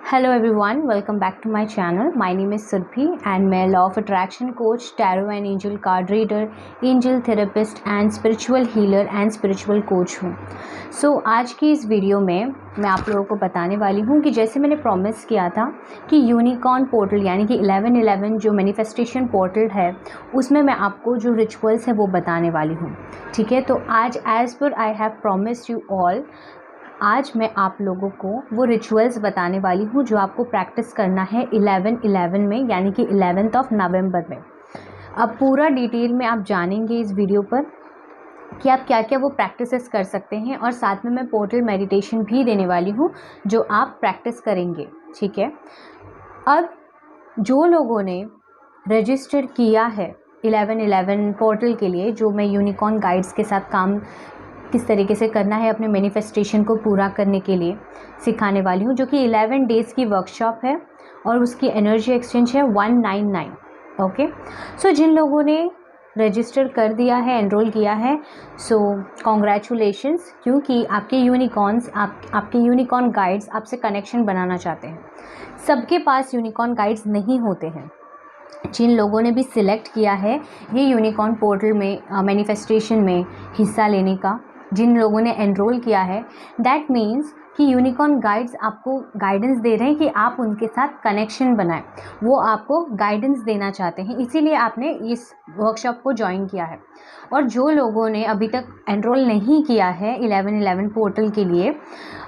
Hello everyone, welcome back to my channel. My name is Surbhi and मैं law of attraction coach, tarot and angel card reader, angel therapist and spiritual healer and spiritual coach हूँ। आज की इस video में मैं आप लोगों को बताने वाली हूँ कि जैसे मैंने प्रॉमिस किया था कि यूनिकॉर्न पोर्टल यानी कि 1111 जो मैनिफेस्टेशन पोर्टल है उसमें मैं आपको जो रिचुअल्स है वो बताने वाली हूँ। ठीक है, तो आज as per I have promised you all, आज मैं आप लोगों को वो रिचुअल्स बताने वाली हूँ जो आपको प्रैक्टिस करना है 11/11 में, यानी कि 11th नवंबर में। अब पूरा डिटेल में आप जानेंगे इस वीडियो पर कि आप क्या क्या वो प्रैक्टिसेस कर सकते हैं, और साथ में मैं पोर्टल मेडिटेशन भी देने वाली हूँ जो आप प्रैक्टिस करेंगे। ठीक है, अब जो लोगों ने रजिस्टर किया है 11/11 पोर्टल के लिए, जो मैं यूनिकॉर्न गाइड्स के साथ काम किस तरीके से करना है अपने मैनिफेस्टेशन को पूरा करने के लिए सिखाने वाली हूँ, जो कि 11 डेज़ की वर्कशॉप है और उसकी एनर्जी एक्सचेंज है 199। ओके, जिन लोगों ने रजिस्टर कर दिया है, एनरोल किया है, कॉन्ग्रेचुलेशंस, क्योंकि आपके यूनिकॉर्न्स आपके यूनिकॉर्न गाइड्स आपसे कनेक्शन बनाना चाहते हैं। सबके पास यूनिकॉर्न गाइड्स नहीं होते हैं। जिन लोगों ने भी सिलेक्ट किया है ये यूनिकॉर्न पोर्टल में मैनिफेस्टेशन में हिस्सा लेने का, जिन लोगों ने एनरोल किया है, दैट मीन्स कि यूनिकॉर्न गाइड्स आपको गाइडेंस दे रहे हैं कि आप उनके साथ कनेक्शन बनाएं। वो आपको गाइडेंस देना चाहते हैं, इसीलिए आपने इस वर्कशॉप को ज्वाइन किया है। और जो लोगों ने अभी तक एनरोल नहीं किया है 11/11 पोर्टल के लिए,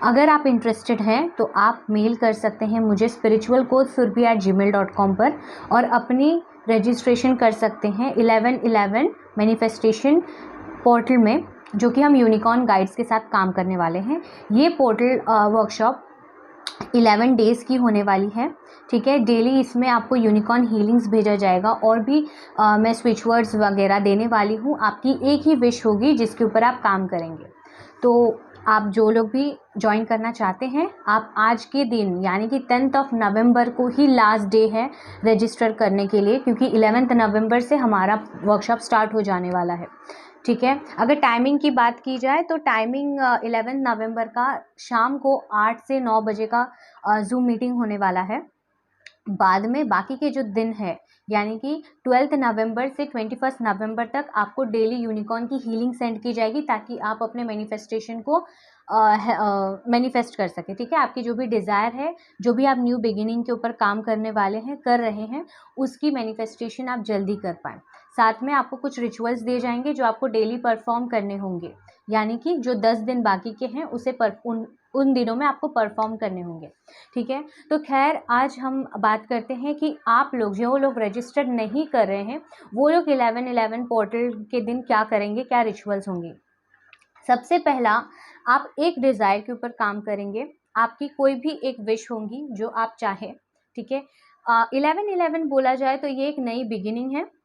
अगर आप इंटरेस्टेड हैं तो आप मेल कर सकते हैं मुझे spiritualcoachsurbi@gmail.com पर, और अपनी रजिस्ट्रेशन कर सकते हैं 11/11 मैनिफेस्टेशन पोर्टल में, जो कि हम यूनिकॉर्न गाइड्स के साथ काम करने वाले हैं। ये पोर्टल वर्कशॉप 11 डेज़ की होने वाली है। ठीक है, डेली इसमें आपको यूनिकॉर्न हीलिंग्स भेजा जाएगा, और भी मैं स्विच वर्ड्स वगैरह देने वाली हूँ। आपकी एक ही विश होगी जिसके ऊपर आप काम करेंगे। तो आप जो लोग भी ज्वाइन करना चाहते हैं, आप आज के दिन यानी कि 10th नवंबर को ही लास्ट डे है रजिस्टर करने के लिए, क्योंकि 11th नवंबर से हमारा वर्कशॉप स्टार्ट हो जाने वाला है। ठीक है, अगर टाइमिंग की बात की जाए तो टाइमिंग 11 नवंबर का शाम को 8 से 9 बजे का जूम मीटिंग होने वाला है। बाद में बाकी के जो दिन है, यानी कि 12 नवंबर से 21 नवंबर तक आपको डेली यूनिकॉर्न की हीलिंग सेंड की जाएगी, ताकि आप अपने मैनिफेस्टेशन को मैनिफेस्ट कर सकें। ठीक है, आपकी जो भी डिज़ायर है, जो भी आप न्यू बिगिनिंग के ऊपर काम करने वाले हैं, कर रहे हैं, उसकी मैनिफेस्टेशन आप जल्दी कर पाएँ। साथ में आपको कुछ रिचुअल्स दिए जाएंगे जो आपको डेली परफॉर्म करने होंगे, यानी कि जो 10 दिन बाकी के हैं उसे उन दिनों में आपको परफॉर्म करने होंगे। ठीक है, तो खैर आज हम बात करते हैं कि आप लोग, जो लोग रजिस्टर्ड नहीं कर रहे हैं, वो लोग 11/11 पोर्टल के दिन क्या करेंगे, क्या रिचुअल्स होंगी। सबसे पहला, आप एक डिज़ायर के ऊपर काम करेंगे। आपकी कोई भी एक विश होंगी जो आप चाहें। ठीक है, 11/11 बोला जाए तो ये एक नई बिगिनिंग है।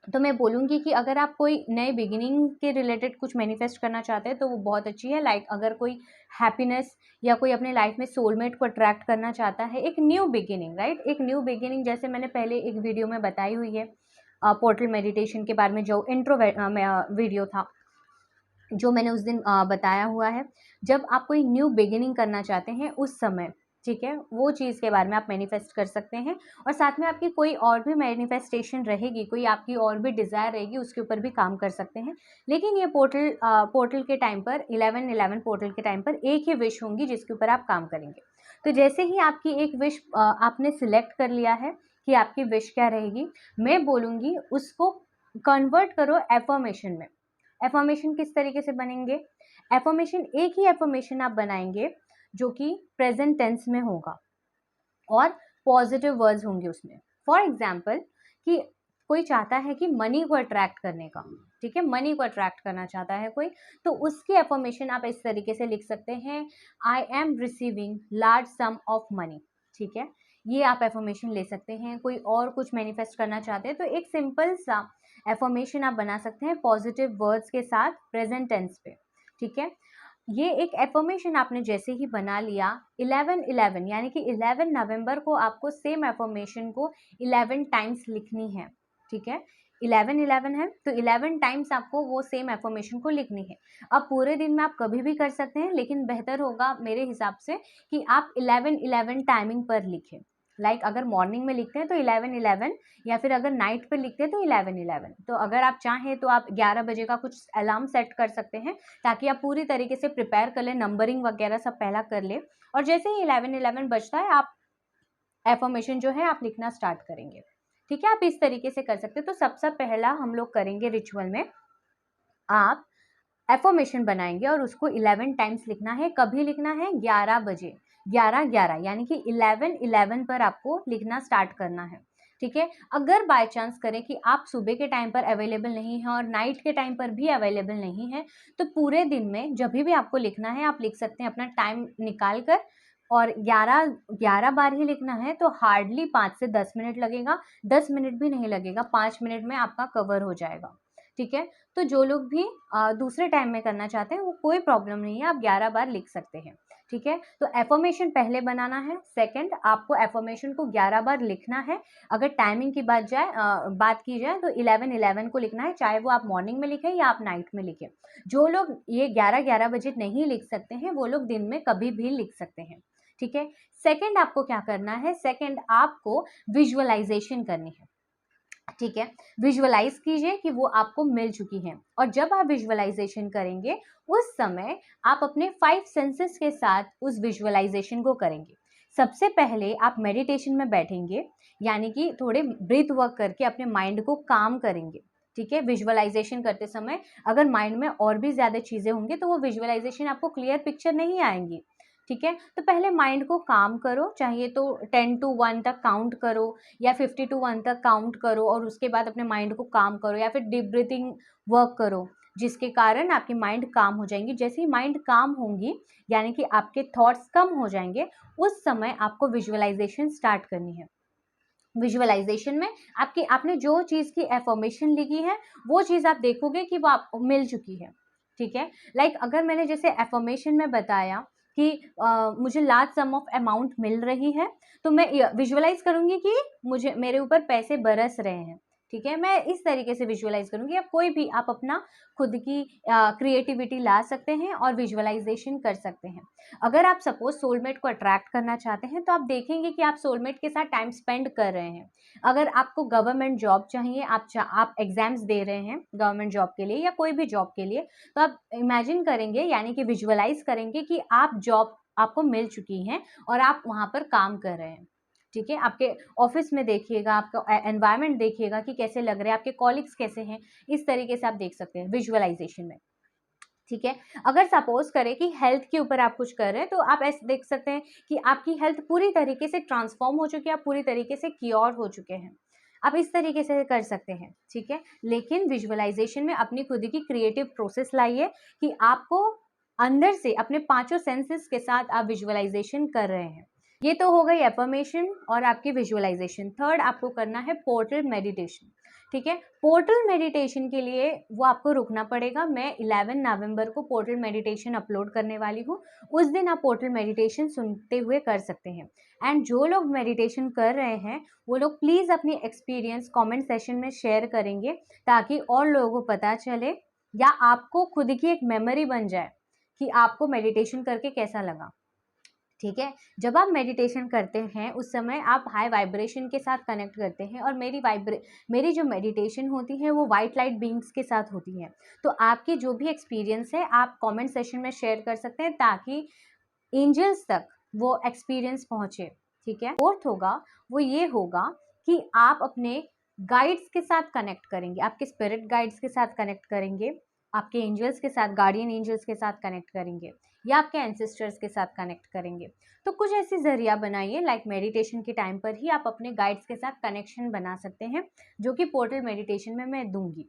तो मैं बोलूँगी कि अगर आप कोई नए बिगिनिंग के रिलेटेड कुछ मैनिफेस्ट करना चाहते हैं तो वो बहुत अच्छी है। लाइक अगर कोई हैप्पीनेस या कोई अपने लाइफ में सोलमेट को अट्रैक्ट करना चाहता है, एक न्यू बिगिनिंग, राइट, एक न्यू बिगिनिंग, जैसे मैंने पहले एक वीडियो में बताई हुई है पोर्टल मेडिटेशन के बारे में, जो इंट्रो वीडियो था जो मैंने उस दिन बताया हुआ है। जब आप कोई न्यू बिगिनिंग करना चाहते हैं उस समय, ठीक है, वो चीज़ के बारे में आप मैनिफेस्ट कर सकते हैं। और साथ में आपकी कोई और भी मैनिफेस्टेशन रहेगी, कोई आपकी और भी डिज़ायर रहेगी, उसके ऊपर भी काम कर सकते हैं। लेकिन ये पोर्टल के टाइम पर, 11/11 पोर्टल के टाइम पर एक ही विश होंगी जिसके ऊपर आप काम करेंगे। तो जैसे ही आपकी एक विश आपने सिलेक्ट कर लिया है कि आपकी विश क्या रहेगी, मैं बोलूँगी उसको कन्वर्ट करो एफर्मेशन में। एफर्मेशन किस तरीके से बनेंगे? एफर्मेशन, एक ही एफर्मेशन आप बनाएंगे जो कि प्रेजेंट टेंस में होगा और पॉजिटिव वर्ड्स होंगे उसमें। फॉर एग्जाम्पल, कि कोई चाहता है कि मनी को अट्रैक्ट करने का, ठीक है, मनी को अट्रैक्ट करना चाहता है कोई, तो उसकी एफर्मेशन आप इस तरीके से लिख सकते हैं, I am receiving large some of money. ठीक है, ये आप एफर्मेशन ले सकते हैं। कोई और कुछ मैनिफेस्ट करना चाहते हैं तो एक सिंपल सा एफर्मेशन आप बना सकते हैं पॉजिटिव वर्ड्स के साथ प्रेजेंट टेंस पे। ठीक है, ये एक एफर्मेशन आपने जैसे ही बना लिया, 11/11 यानी कि 11 नवंबर को आपको सेम एफर्मेशन को 11 टाइम्स लिखनी है। ठीक है, 11 है तो 11 टाइम्स आपको वो सेम एफर्मेशन को लिखनी है। अब पूरे दिन में आप कभी भी कर सकते हैं, लेकिन बेहतर होगा मेरे हिसाब से कि आप 11 टाइमिंग पर लिखें। लाइक अगर मॉर्निंग में लिखते हैं तो 11 या फिर अगर नाइट पर लिखते हैं तो 11 तो अगर आप चाहें तो आप 11 बजे का कुछ अलार्म सेट कर सकते हैं, ताकि आप पूरी तरीके से प्रिपेयर कर लें, नंबरिंग वगैरह सब पहला कर ले, और जैसे ही 11 बजता है आप एफर्मेशन जो है आप लिखना स्टार्ट करेंगे। ठीक है, आप इस तरीके से कर सकते हैं। तो सबसे पहला हम लोग करेंगे रिचुअल में, आप एफर्मेशन बनाएंगे और उसको 11 टाइम्स लिखना है। कभी लिखना है? 11 बजे, 11 यानी कि 11 पर आपको लिखना स्टार्ट करना है। ठीक है, अगर बाय चांस करें कि आप सुबह के टाइम पर अवेलेबल नहीं हैं और नाइट के टाइम पर भी अवेलेबल नहीं है, तो पूरे दिन में जब भी आपको लिखना है आप लिख सकते हैं अपना टाइम निकाल कर, और 11 बार ही लिखना है तो हार्डली 5 से 10 मिनट लगेगा, 10 मिनट भी नहीं लगेगा, 5 मिनट में आपका कवर हो जाएगा। ठीक है, तो जो लोग भी दूसरे टाइम में करना चाहते हैं वो कोई प्रॉब्लम नहीं है, आप 11 बार लिख सकते हैं। ठीक है, तो एफर्मेशन पहले बनाना है। सेकंड, आपको एफर्मेशन को 11 बार लिखना है। अगर टाइमिंग की बात की जाए तो 11 को लिखना है, चाहे वो आप मॉर्निंग में लिखें या आप नाइट में लिखें। जो लोग ये 11 बजे नहीं लिख सकते हैं वो लोग दिन में कभी भी लिख सकते हैं। ठीक है, सेकंड आपको क्या करना है? सेकंड आपको विजुअलाइजेशन करनी है। ठीक है, विजुअलाइज कीजिए कि वो आपको मिल चुकी है, और जब आप विजुअलाइजेशन करेंगे उस समय आप अपने 5 सेंसेस के साथ उस विजुअलाइजेशन को करेंगे। सबसे पहले आप मेडिटेशन में बैठेंगे, यानी कि थोड़े ब्रीथ वर्क करके अपने माइंड को काम करेंगे। ठीक है, विजुअलाइजेशन करते समय अगर माइंड में और भी ज्यादा चीजें होंगी तो वो विजुअलाइजेशन आपको क्लियर पिक्चर नहीं आएंगी। ठीक है, तो पहले माइंड को काम करो, चाहिए तो 10 to 1 तक काउंट करो या 50 to 1 तक काउंट करो, और उसके बाद अपने माइंड को काम करो, या फिर डीप ब्रीथिंग वर्क करो, जिसके कारण आपकी माइंड काम हो जाएंगी। जैसे ही माइंड काम होंगी, यानी कि आपके थॉट्स कम हो जाएंगे, उस समय आपको विजुअलाइजेशन स्टार्ट करनी है। विजुअलाइजेशन में आपने जो चीज़ की एफर्मेशन लिखी है वो चीज़ आप देखोगे कि वो आपको मिल चुकी है। ठीक है, लाइक अगर मैंने जैसे एफर्मेशन में बताया कि मुझे लार्ज सम ऑफ अमाउंट मिल रही है, तो मैं विजुअलाइज करूंगी कि मुझे मेरे ऊपर पैसे बरस रहे हैं। ठीक है, मैं इस तरीके से विजुअलाइज करूंगी, या कोई भी आप अपना खुद की क्रिएटिविटी ला सकते हैं और विजुअलाइजेशन कर सकते हैं। अगर आप सपोज सोलमेट को अट्रैक्ट करना चाहते हैं तो आप देखेंगे कि आप सोलमेट के साथ टाइम स्पेंड कर रहे हैं। अगर आपको गवर्नमेंट जॉब चाहिए, आप एग्जाम्स दे रहे हैं गवर्नमेंट जॉब के लिए या कोई भी जॉब के लिए, तो आप इमेजिन करेंगे, यानी कि विजुअलाइज करेंगे कि आप जॉब आपको मिल चुकी हैं और आप वहां पर काम कर रहे हैं। ठीक है, आपके ऑफिस में देखिएगा, आपका एनवायरनमेंट देखिएगा कि कैसे लग रहे हैं, आपके कॉलिग्स कैसे हैं, इस तरीके से आप देख सकते हैं विजुअलाइजेशन में। ठीक है, अगर सपोज करें कि हेल्थ के ऊपर आप कुछ कर रहे हैं, तो आप ऐसे देख सकते हैं कि आपकी हेल्थ पूरी तरीके से ट्रांसफॉर्म हो चुकी है, आप पूरी तरीके से क्योर हो चुके हैं। आप इस तरीके से कर सकते हैं। ठीक है, लेकिन विजुअलाइजेशन में अपनी खुद की क्रिएटिव प्रोसेस लाइए कि आपको अंदर से अपने 5 सेंसेस के साथ आप विजुअलाइजेशन कर रहे हैं। ये तो हो गई एफर्मेशन और आपकी विजुअलाइजेशन। थर्ड आपको करना है पोर्टल मेडिटेशन। ठीक है, पोर्टल मेडिटेशन के लिए वो आपको रुकना पड़ेगा। मैं 11 नवंबर को पोर्टल मेडिटेशन अपलोड करने वाली हूँ, उस दिन आप पोर्टल मेडिटेशन सुनते हुए कर सकते हैं। एंड जो लोग मेडिटेशन कर रहे हैं वो लोग प्लीज़ अपनी एक्सपीरियंस कमेंट सेशन में शेयर करेंगे, ताकि और लोगों को पता चले या आपको खुद की एक मेमोरी बन जाए कि आपको मेडिटेशन करके कैसा लगा। ठीक है, जब आप मेडिटेशन करते हैं उस समय आप हाई वाइब्रेशन के साथ कनेक्ट करते हैं, और मेरी जो मेडिटेशन होती है वो वाइट लाइट बींग्स के साथ होती है। तो आपकी जो भी एक्सपीरियंस है आप कमेंट सेशन में शेयर कर सकते हैं, ताकि एंजल्स तक वो एक्सपीरियंस पहुंचे। ठीक है, फोर्थ होगा वो ये होगा कि आप अपने गाइड्स के साथ कनेक्ट करेंगे, आपके स्पिरिट गाइड्स के साथ कनेक्ट करेंगे, आपके एंजल्स के साथ, गार्डियन एंजल्स के साथ कनेक्ट करेंगे, या आपके एंसेस्टर्स के साथ कनेक्ट करेंगे। तो कुछ ऐसी जरिया बनाइए, लाइक मेडिटेशन के टाइम पर ही आप अपने गाइड्स के साथ कनेक्शन बना सकते हैं, जो कि पोर्टल मेडिटेशन में मैं दूंगी।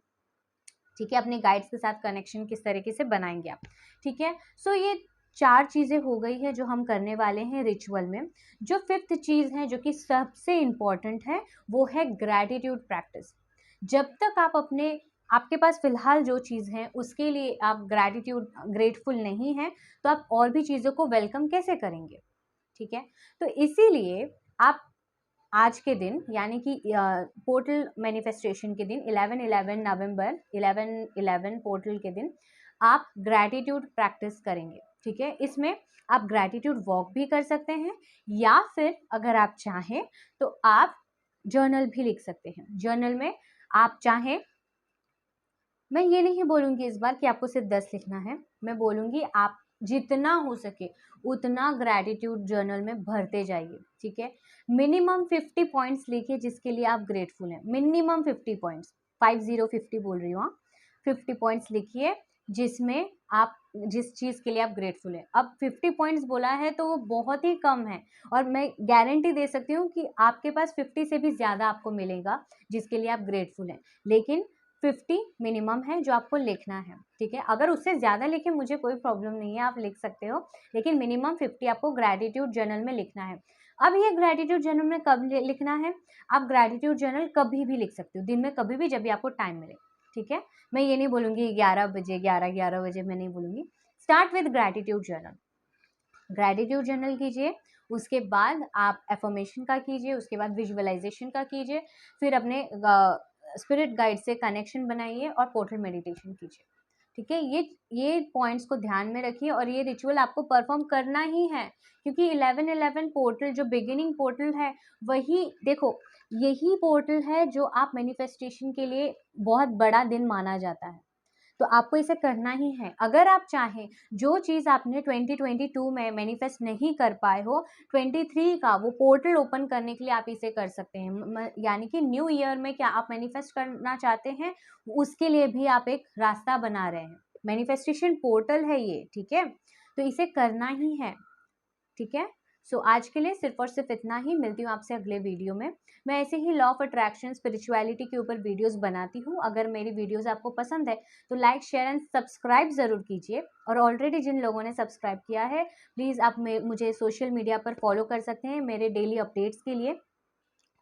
ठीक है, अपने गाइड्स के साथ कनेक्शन किस तरीके से बनाएंगे आप। ठीक है, सो ये 4 चीज़ें हो गई है जो हम करने वाले हैं रिचुअल में। जो 5th चीज़ है जो कि सबसे इम्पॉर्टेंट है वो है ग्रैटिट्यूड प्रैक्टिस। जब तक आप आपके पास फिलहाल जो चीज़ है उसके लिए आप ग्रेटफुल नहीं है, तो आप और भी चीज़ों को वेलकम कैसे करेंगे। ठीक है, तो इसीलिए आप आज के दिन यानी कि पोर्टल मैनिफेस्टेशन के दिन 11/11 नवंबर 11/11 पोर्टल के दिन आप ग्रैटिट्यूड प्रैक्टिस करेंगे। ठीक है, इसमें आप ग्रैटिट्यूड वॉक भी कर सकते हैं या फिर अगर आप चाहें तो आप जर्नल भी लिख सकते हैं। जर्नल में आप चाहें, मैं ये नहीं बोलूँगी इस बार कि आपको सिर्फ 10 लिखना है, मैं बोलूँगी आप जितना हो सके उतना ग्रैटिट्यूड जर्नल में भरते जाइए। ठीक है, मिनिमम 50 पॉइंट्स लिखिए जिसके लिए आप ग्रेटफुल हैं। मिनिमम 50 पॉइंट्स, 50 बोल रही हूँ, हाँ 50 पॉइंट्स लिखिए जिसमें आप जिस चीज़ के लिए आप ग्रेटफुल हैं। अब 50 पॉइंट्स बोला है तो वो बहुत ही कम है और मैं गारंटी दे सकती हूँ कि आपके पास 50 से भी ज़्यादा आपको मिलेगा जिसके लिए आप ग्रेटफुल हैं, लेकिन 50 मिनिमम है जो आपको लिखना है। ठीक है, अगर उससे ज़्यादा लिखें मुझे कोई प्रॉब्लम नहीं है, आप लिख सकते हो, लेकिन मिनिमम 50 आपको ग्रैटिट्यूड जर्नल में लिखना है। अब ये ग्रैटिट्यूड जर्नल में कब लिखना है? आप ग्रैटिट्यूड जर्नल कभी भी लिख सकते हो, दिन में कभी भी, जब भी आपको टाइम मिले। ठीक है, मैं ये नहीं बोलूँगी 11 बजे, 11 बजे मैं नहीं बोलूँगी। Start with gratitude journal. Gratitude journal कीजिए, उसके बाद आप एफर्मेशन का कीजिए, उसके बाद विजुअलाइजेशन का कीजिए, फिर अपने स्पिरिट गाइड से कनेक्शन बनाइए और पोर्टल मेडिटेशन कीजिए। ठीक है, ये पॉइंट्स को ध्यान में रखिए और ये रिचुअल आपको परफॉर्म करना ही है, क्योंकि 11/11 पोर्टल जो बिगिनिंग पोर्टल है, वही देखो, यही पोर्टल है जो आप मैनिफेस्टेशन के लिए बहुत बड़ा दिन माना जाता है। तो आपको इसे करना ही है। अगर आप चाहें जो चीज़ आपने 2022 में मैनिफेस्ट नहीं कर पाए हो, 23 का वो पोर्टल ओपन करने के लिए आप इसे कर सकते हैं। यानी कि न्यू ईयर में क्या आप मैनिफेस्ट करना चाहते हैं, उसके लिए भी आप एक रास्ता बना रहे हैं। मैनिफेस्टेशन पोर्टल है ये, ठीक है, तो इसे करना ही है। ठीक है, सो आज के लिए सिर्फ और सिर्फ इतना ही। मिलती हूँ आपसे अगले वीडियो में। मैं ऐसे ही लॉ ऑफ अट्रैक्शन, स्पिरिचुअलिटी के ऊपर वीडियोस बनाती हूँ। अगर मेरी वीडियोस आपको पसंद है तो लाइक, शेयर एंड सब्सक्राइब ज़रूर कीजिए। और ऑलरेडी जिन लोगों ने सब्सक्राइब किया है, प्लीज़ आप मुझे सोशल मीडिया पर फॉलो कर सकते हैं मेरे डेली अपडेट्स के लिए।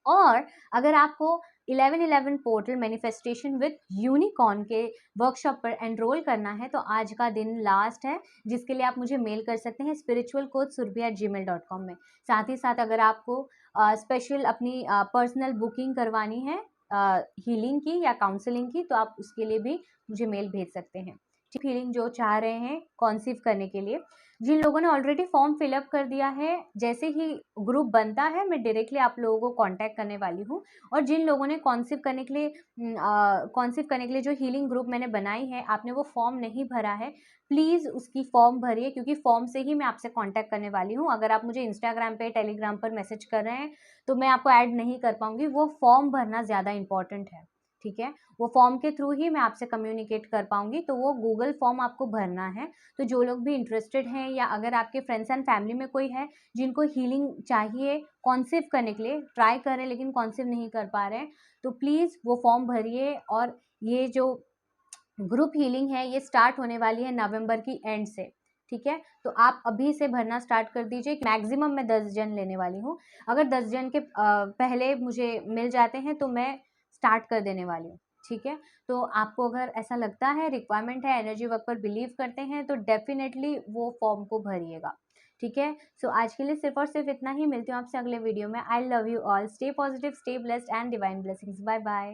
और अगर आपको 11/11 पोर्टल मैनिफेस्टेशन विद यूनिकॉर्न के वर्कशॉप पर एनरोल करना है तो आज का दिन लास्ट है, जिसके लिए आप मुझे मेल कर सकते हैं spiritualcoachsurbi@gmail.com में। साथ ही साथ अगर आपको स्पेशल अपनी पर्सनल बुकिंग करवानी है हीलिंग की या काउंसलिंग की, तो आप उसके लिए भी मुझे मेल भेज सकते हैं। हीलिंग जो चाह रहे हैं कॉन्सीव करने के लिए, जिन लोगों ने ऑलरेडी फॉर्म फिलअप कर दिया है, जैसे ही ग्रुप बनता है मैं डायरेक्टली आप लोगों को कांटेक्ट करने वाली हूँ। और जिन लोगों ने कॉन्सीव करने के लिए जो हीलिंग ग्रुप मैंने बनाई है, आपने वो फॉर्म नहीं भरा है, प्लीज़ उसकी फॉर्म भरिए, क्योंकि फॉर्म से ही मैं आपसे कांटेक्ट करने वाली हूँ। अगर आप मुझे इंस्टाग्राम पे, टेलीग्राम पर मैसेज कर रहे हैं तो मैं आपको ऐड नहीं कर पाऊँगी, वो फॉर्म भरना ज़्यादा इंपॉर्टेंट है। ठीक है, वो फॉर्म के थ्रू ही मैं आपसे कम्युनिकेट कर पाऊँगी, तो वो गूगल फॉर्म आपको भरना है। तो जो लोग भी इंटरेस्टेड हैं या अगर आपके फ्रेंड्स एंड फैमिली में कोई है जिनको हीलिंग चाहिए कॉन्सीव करने के लिए, ट्राई कर रहे हैं लेकिन कॉन्सीव नहीं कर पा रहे हैं, तो प्लीज़ वो फॉर्म भरिए। और ये जो ग्रुप हीलिंग है ये स्टार्ट होने वाली है नवंबर की एंड से। ठीक है, तो आप अभी से भरना स्टार्ट कर दीजिए। मैक्सिमम मैं 10 जन लेने वाली हूँ। अगर 10 जन के पहले मुझे मिल जाते हैं तो मैं स्टार्ट कर देने वाली हूँ। ठीक है, तो आपको अगर ऐसा लगता है, रिक्वायरमेंट है, एनर्जी वर्क पर बिलीव करते हैं, तो डेफिनेटली वो फॉर्म को भरिएगा। ठीक है, सो आज के लिए सिर्फ और सिर्फ इतना ही। मिलती हूँ आपसे अगले वीडियो में। I love you all, stay positive, stay blessed and divine blessings. Bye bye.